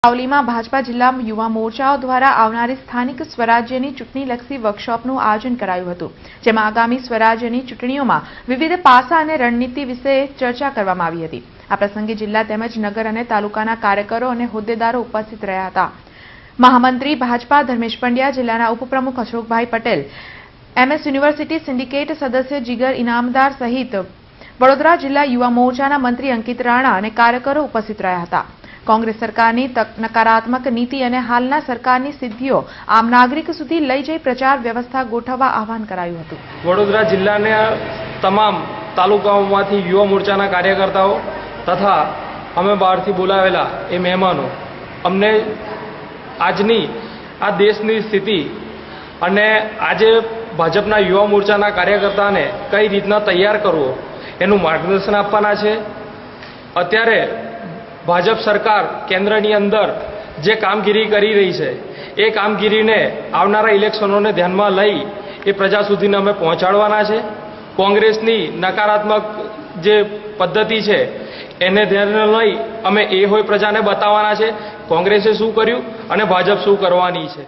સાવલીમાં ભાજપા જિલ્લા યુવા મોરચાઓ દ્વારા આવનારી સ્થાનિક સ્વરાજ્યની ચૂંટણીલક્ષી વર્કશોપનું આયોજન કરાયું હતું, જેમાં આગામી સ્વરાજ્યની ચૂંટણીઓમાં વિવિધ પાસા અને રણનીતિ વિશે ચર્ચા કરવામાં આવી હતી। આ પ્રસંગે જિલ્લા તેમજ નગર અને તાલુકાના કાર્યકરો અને હોદ્દેદારો ઉપસ્થિત રહ્યા હતા। મહામંત્રી ભાજપા ધર્મેશ પંડ્યા, જિલ્લાના ઉપપ્રમુખ અશોકભાઈ પટેલ, MS યુનિવર્સિટી સિન્ડિકેટ સદસ્ય જીગર ઇનામદાર સહિત વડોદરા જિલ્લા યુવા મોરચાના મંત્રી અંકિત રાણા અને કાર્યકરો ઉપસ્થિત રહ્યા હતા। કોંગ્રેસ સરકારની નકારાત્મક નીતિ અને હાલના સરકારની સિદ્ધિઓ આમ નાગરિક સુધી લઈ જઈ પ્રચાર વ્યવસ્થા ગોઠવવા આહવાન કરાયું હતું। વડોદરા જિલ્લાના તમામ તાલુકાઓમાંથી યુવા મોરચાના કાર્યકર્તાઓ તથા અમે બહારથી બોલાવેલા એ મહેમાનો અમને આજની આ દેશની સ્થિતિ અને આજે ભાજપના યુવા મોરચાના કાર્યકર્તાને કઈ રીતના તૈયાર કરવો એનું માર્ગદર્શન આપવાના છે। અત્યારે ભાજપ સરકાર કેન્દ્રની અંદર જે કામગીરી કરી રહી છે એ કામગીરીને આવનારા ઇલેક્શનોને ધ્યાનમાં લઈ એ પ્રજા સુધીને અમે પહોંચાડવાના છે। કોંગ્રેસની નકારાત્મક જે પદ્ધતિ છે એને ધ્યાનમાં લઈ અમે એ હોય પ્રજાને બતાવવાના છે કોંગ્રેસે શું કર્યું અને ભાજપ શું કરવાની છે।